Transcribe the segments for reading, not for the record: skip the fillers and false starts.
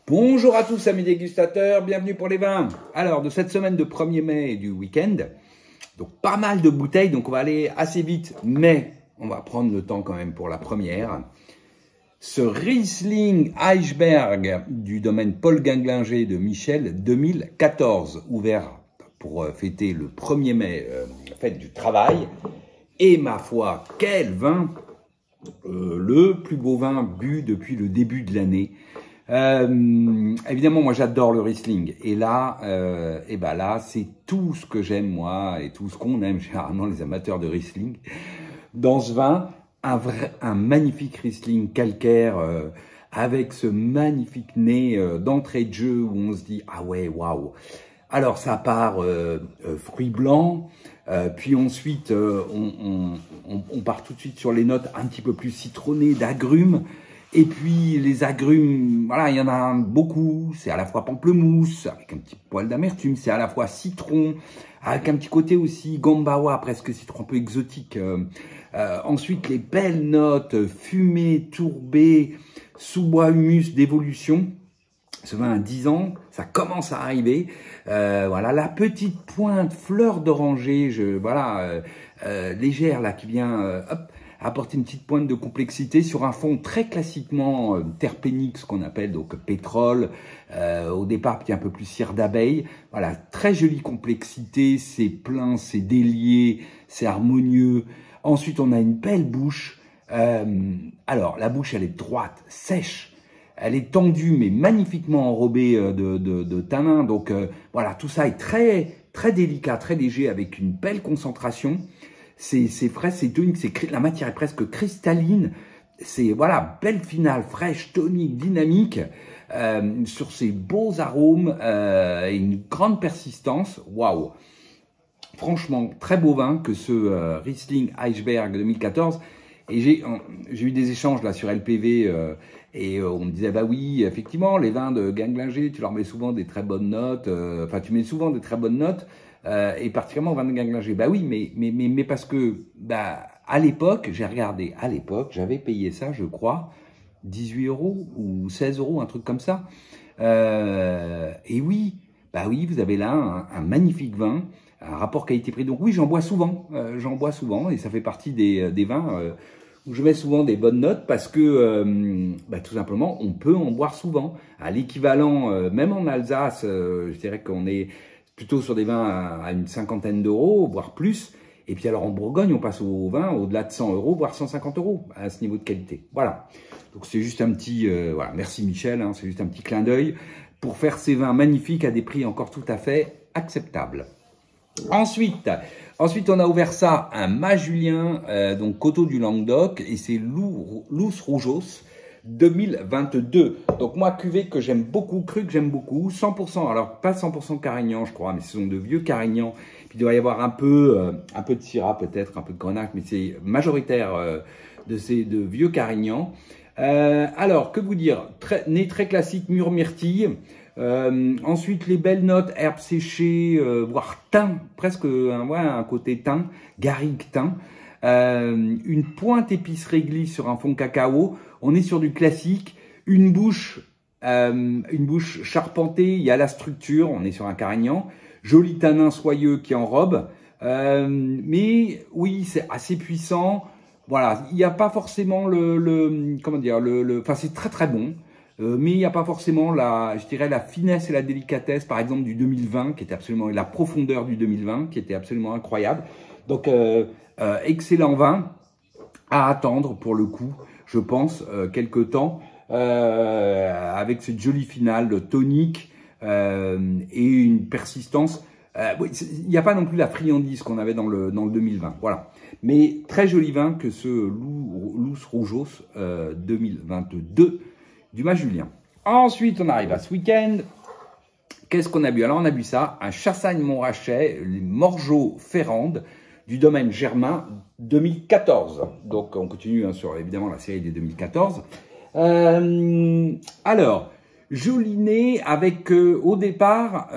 Bonjour à tous amis dégustateurs, bienvenue pour les vins. Alors de cette semaine de 1er mai et du week-end, donc pas mal de bouteilles, donc on va aller assez vite, mais on va prendre le temps quand même pour la première. Ce Riesling Eichberg du domaine Paul Ganglinger de Michel 2014, ouvert pour fêter le 1er mai, fête du travail. Et ma foi, quel vin, le plus beau vin bu depuis le début de l'année. Évidemment, moi j'adore le Riesling et là, là c'est tout ce que j'aime moi et tout ce qu'on aime généralement les amateurs de Riesling. Dans ce vin, un magnifique Riesling calcaire avec ce magnifique nez d'entrée de jeu où on se dit ah ouais waouh. Alors ça part fruits blancs, puis ensuite on part tout de suite sur les notes un petit peu plus citronnées d'agrumes. Et puis les agrumes, voilà, il y en a beaucoup, c'est à la fois pamplemousse, avec un petit poil d'amertume, c'est à la fois citron, avec un petit côté aussi gambawa, presque citron un peu exotique. Ensuite, les belles notes fumées, tourbées, sous-bois humus d'évolution. Ce vin a 10 ans, ça commence à arriver. Voilà, la petite pointe fleur d'oranger, légère là, qui vient apporter une petite pointe de complexité sur un fond très classiquement terpénique, ce qu'on appelle donc pétrole, au départ puis un peu plus cire d'abeille. Voilà, très jolie complexité, c'est plein, c'est délié, c'est harmonieux. Ensuite, on a une belle bouche. Alors, la bouche, elle est droite, sèche. Elle est tendue, mais magnifiquement enrobée de tanin. Donc, voilà, tout ça est très, très délicat, très léger, avec une belle concentration. C'est frais, c'est tonique, la matière est presque cristalline. C'est, voilà, belle finale, fraîche, tonique, dynamique, sur ces beaux arômes et une grande persistance. Waouh! Franchement, très beau vin que ce Riesling Eichberg 2014. Et j'ai eu des échanges là sur LPV et on me disait bah oui, effectivement, les vins de Ganglinger, tu leur mets souvent des très bonnes notes. Enfin, tu mets souvent des très bonnes notes. Et particulièrement au vin de Ganglinger. Bah oui, mais parce que à l'époque, j'ai regardé, à l'époque, j'avais payé ça, je crois, 18 € ou 16 €, un truc comme ça. Et oui, bah oui, vous avez là un magnifique vin, un rapport qualité-prix. Donc oui, j'en bois souvent, et ça fait partie des vins où je mets souvent des bonnes notes parce que tout simplement, on peut en boire souvent. À l'équivalent, même en Alsace, je dirais qu'on est plutôt sur des vins à une cinquantaine d'euros, voire plus. Et puis alors en Bourgogne, on passe aux vins au-delà de 100 €, voire 150 € à ce niveau de qualité. Voilà. Donc c'est juste un petit, voilà, merci Michel, hein, c'est juste un petit clin d'œil pour faire ces vins magnifiques à des prix encore tout à fait acceptables. Ensuite, on a ouvert ça un Majulien, donc Coteaux du Languedoc, et c'est Lous Roujos 2022. Donc moi, cuvée que j'aime beaucoup, cru que j'aime beaucoup, 100%, alors pas 100% Carignan je crois, mais ce sont de vieux Carignan. Puis il doit y avoir un peu de Syrah peut-être, un peu de Grenache, mais c'est majoritaire de vieux Carignan. Alors, que vous dire, nez très classique, mûr myrtille. Ensuite, les belles notes, herbes séchées, voire thym, presque un côté thym, garrigue thym. Une pointe épice réglisse sur un fond cacao. On est sur du classique. Une bouche charpentée. Il y a la structure. On est sur un Carignan. Joli tanin soyeux qui enrobe. Mais oui, c'est assez puissant. Voilà, il n'y a pas forcément enfin, c'est très très bon. Mais il n'y a pas forcément la finesse et la délicatesse, par exemple, du 2020, qui était absolument, la profondeur du 2020, qui était absolument incroyable. Donc, excellent vin à attendre pour le coup, je pense, quelque temps, avec cette jolie finale tonique et une persistance. Il n'y a pas non plus la friandise qu'on avait dans le 2020, voilà. Mais très joli vin que ce Lous Roujos 2022 du Majulien. Ensuite, on arrive à ce week-end. Qu'est-ce qu'on a bu? Alors, on a bu ça, un Chassagne-Montrachet, Morgeau Ferrande, du domaine Germain 2014. Donc, on continue sur, évidemment, la série des 2014. Alors, joli nez avec, au départ,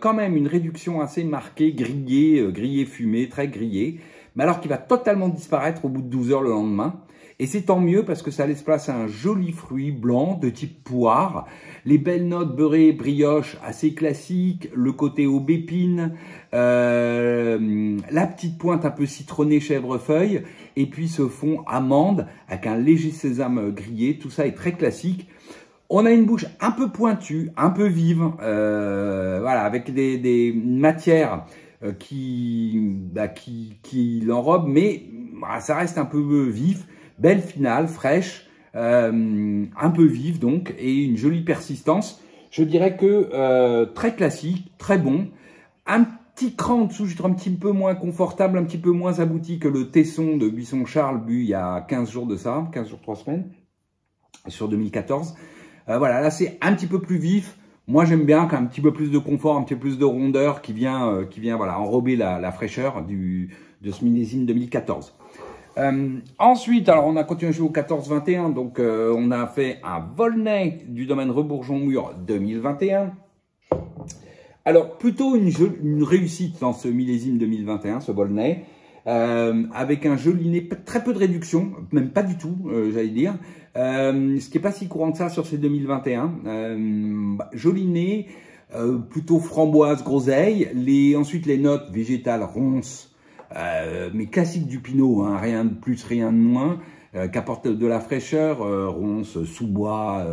quand même une réduction assez marquée, grillé fumé, très grillé, mais alors qui va totalement disparaître au bout de 12 heures le lendemain. Et c'est tant mieux parce que ça laisse place à un joli fruit blanc de type poire. Les belles notes beurrées, brioche, assez classiques. Le côté aubépine, la petite pointe un peu citronnée chèvrefeuille. Et puis ce fond amande avec un léger sésame grillé. Tout ça est très classique. On a une bouche un peu pointue, un peu vive, voilà, avec des matières qui l'enrobent, mais ça reste un peu vif. Belle finale, fraîche, un peu vive donc, et une jolie persistance. Je dirais que très classique, très bon. Un petit cran en dessous, je trouve un petit peu moins confortable, un petit peu moins abouti que le Tesson de Buisson Charles bu il y a 15 jours de ça, 15 jours, 3 semaines, sur 2014. Voilà, là c'est un petit peu plus vif. Moi j'aime bien quand un petit peu plus de confort, un petit peu plus de rondeur qui vient voilà, enrober la fraîcheur de ce millésime 2014. Ensuite, alors on a continué à jouer au 14-21, donc on a fait un Volnay du domaine Rebourgeon-Mur 2021. Alors plutôt une réussite dans ce millésime 2021, ce Volnay, avec un joli nez, très peu de réduction, même pas du tout, j'allais dire, ce qui n'est pas si courant que ça sur ces 2021. Joli nez, plutôt framboise, groseille, ensuite les notes végétales ronces, mais classique du Pinot, hein, rien de plus, rien de moins, qu'apporte de la fraîcheur, ronce, sous-bois,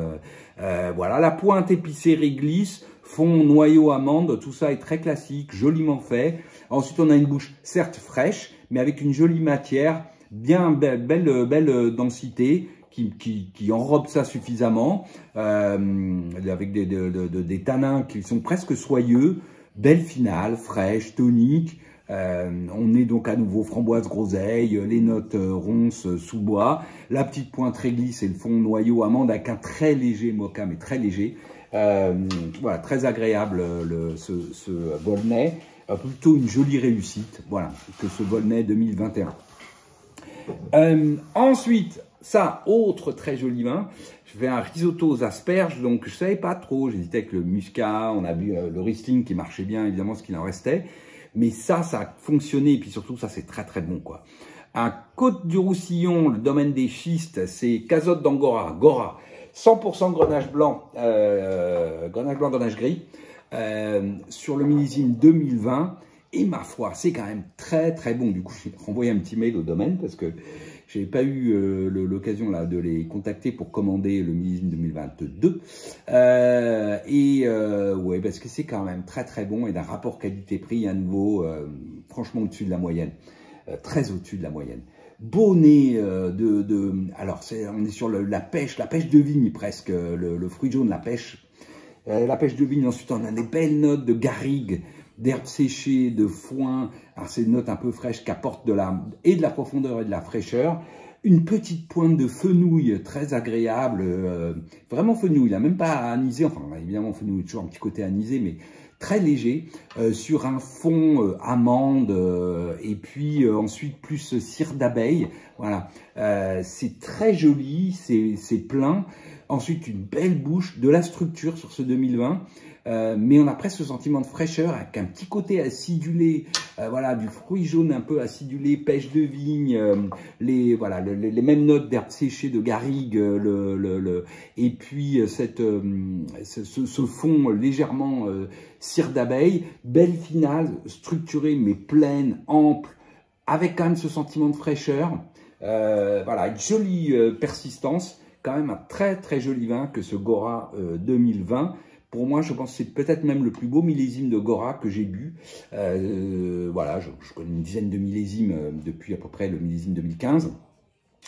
voilà, la pointe épicée réglisse, fond, noyau, amande, tout ça est très classique, joliment fait. Ensuite, on a une bouche certes fraîche, mais avec une jolie matière, bien belle densité, qui enrobe ça suffisamment, avec des tanins qui sont presque soyeux, belle finale, fraîche, tonique. On est donc à nouveau framboise groseille, les notes ronces sous-bois, la petite pointe réglisse et le fond noyau amande avec un très léger mocha, mais très léger. Voilà, très agréable ce Volnay, plutôt une jolie réussite, voilà, que ce Volnay 2021. Ensuite, ça, autre très joli vin, je fais un risotto aux asperges, donc je savais pas trop, j'hésitais avec le muscat, on a vu le Riesling qui marchait bien, évidemment, ce qu'il en restait. Mais ça a fonctionné, et puis surtout, ça, c'est très, très bon, quoi. Un Côte-du-Roussillon, le domaine des schistes, c'est Cazotte d'Angora, Gora, 100% grenache blanc, grenache gris, sur le millésime 2020. Et ma foi, c'est quand même très, très bon. Du coup, j'ai renvoyé un petit mail au domaine parce que je n'ai pas eu l'occasion là de les contacter pour commander le millésime 2022. Ouais, parce que c'est quand même très, très bon et d'un rapport qualité-prix à nouveau, franchement, au-dessus de la moyenne. Très au-dessus de la moyenne. Beau nez alors, on est sur la pêche de vigne presque, le fruit jaune, la pêche de vigne. Ensuite, on a des belles notes de garrigue, d'herbes séchées, de foin. Alors, c'est des notes un peu fraîches qui apportent de la profondeur et de la fraîcheur. Une petite pointe de fenouil très agréable, vraiment fenouil, là, même pas anisé, enfin évidemment fenouil toujours un petit côté anisé, mais très léger, sur un fond amande, et puis ensuite plus cire d'abeille, voilà, c'est très joli, c'est plein. Ensuite une belle bouche, de la structure sur ce 2020, mais on a presque ce sentiment de fraîcheur avec un petit côté acidulé, voilà, du fruit jaune un peu acidulé, pêche de vigne, les mêmes notes d'herbes séchées, de garrigue, et puis ce fond légèrement cire d'abeille, belle finale, structurée mais pleine, ample, avec quand même ce sentiment de fraîcheur, voilà, une jolie persistance. Quand même un très très joli vin que ce Gora 2020. Pour moi, je pense que c'est peut-être même le plus beau millésime de Gora que j'ai bu. Voilà, je connais une dizaine de millésimes depuis à peu près le millésime 2015.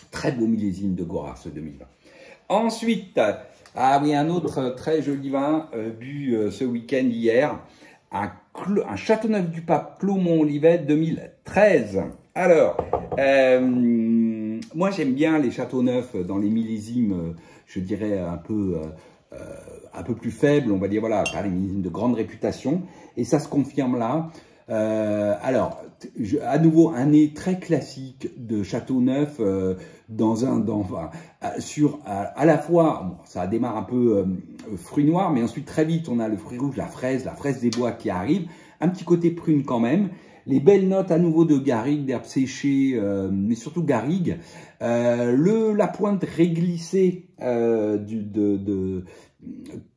Très beau millésime de Gora, ce 2020. Ensuite, ah oui, un autre très joli vin bu ce week-end hier. Un Châteauneuf-du-Pape Clos Mont-Olivet 2013. Alors, moi j'aime bien les Châteauneuf dans les millésimes, je dirais un peu plus faibles, on va dire, voilà, pas les millésimes de grande réputation, et ça se confirme là. Alors, à nouveau, un nez très classique de Châteauneuf, à la fois, bon, ça démarre un peu fruit noir, mais ensuite très vite, on a le fruit rouge, la fraise des bois qui arrive, un petit côté prune quand même, les belles notes à nouveau de garrigue, d'herbe séchée, mais surtout garrigue. La pointe réglissée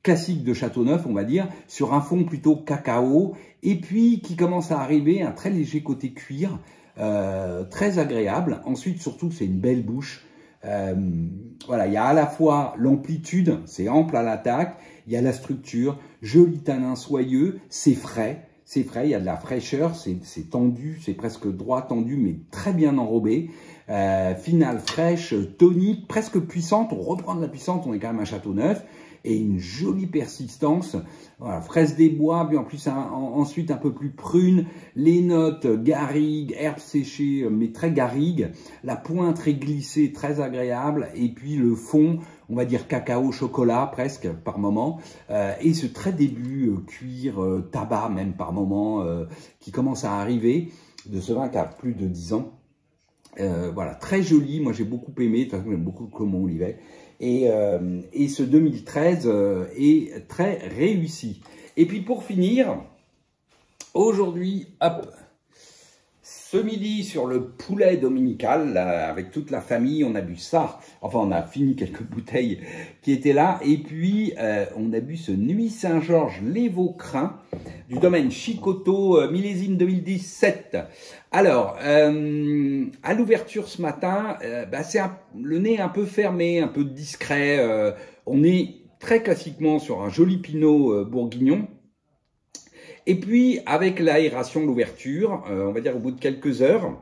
classique de Châteauneuf, on va dire, sur un fond plutôt cacao, et puis qui commence à arriver un très léger côté cuir, très agréable. Ensuite, surtout, c'est une belle bouche. Voilà, il y a à la fois l'amplitude, c'est ample à l'attaque, il y a la structure, joli tanin soyeux, c'est frais, il y a de la fraîcheur, c'est tendu, c'est presque droit tendu, mais très bien enrobé. Finale fraîche, tonique, presque puissante, on reprend de la puissance, on est quand même à Châteauneuf, et une jolie persistance. Voilà, fraise des bois, puis en plus ensuite un peu plus prune, les notes garrigue, herbe séchée, mais très garrigue, la pointe réglissée, très agréable, et puis le fond, on va dire cacao, chocolat presque par moment, et ce très début cuir, tabac même par moment, qui commence à arriver, de ce vin qui a plus de 10 ans. Voilà, très joli, moi j'ai beaucoup aimé, de toute façon j'aime beaucoup le Clément Olivet, et ce 2013 est très réussi. Et puis pour finir, aujourd'hui, hop, ce midi sur le poulet dominical, là, avec toute la famille, on a bu ça, enfin on a fini quelques bouteilles qui étaient là, et puis on a bu ce Nuit Saint-Georges Les Vaucrins, du domaine Chicoteau, millésime 2017. Alors, à l'ouverture ce matin, c'est le nez un peu fermé, un peu discret. On est très classiquement sur un joli pinot bourguignon. Et puis, avec l'aération de l'ouverture, on va dire au bout de quelques heures,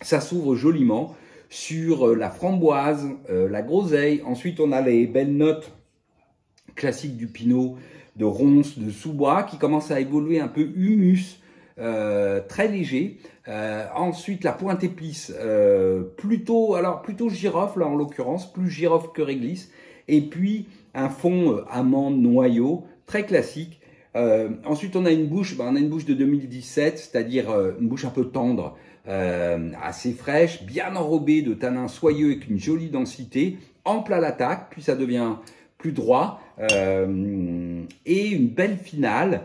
ça s'ouvre joliment sur la framboise, la groseille. Ensuite, on a les belles notes classiques du pinot, de ronces, de sous-bois, qui commencent à évoluer un peu humus, très léger. Ensuite, la pointe épice, plutôt girofle en l'occurrence, plus girofle que réglisse. Et puis, un fond amande, noyau, très classique. Ensuite, on a une bouche de 2017, c'est-à-dire une bouche un peu tendre, assez fraîche, bien enrobée de tanins soyeux avec une jolie densité, ample à l'attaque, puis ça devient plus droit, et une belle finale,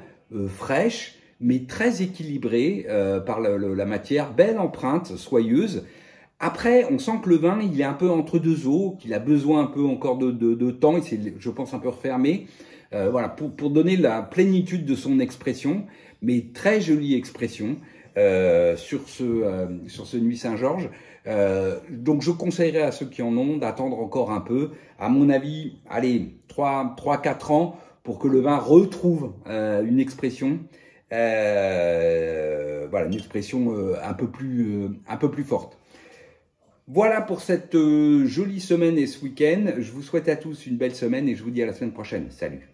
fraîche, mais très équilibrée par la matière, belle empreinte soyeuse. Après, on sent que le vin, il est un peu entre deux eaux, qu'il a besoin un peu encore de temps, et c'est, je pense, un peu refermé. Voilà, pour donner la plénitude de son expression, mais très jolie expression sur ce Nuit Saint-Georges. Donc je conseillerais à ceux qui en ont d'attendre encore un peu, à mon avis, allez, 3-4 ans pour que le vin retrouve une expression, voilà, une expression un peu plus forte. Voilà pour cette jolie semaine et ce week-end. Je vous souhaite à tous une belle semaine et je vous dis à la semaine prochaine. Salut!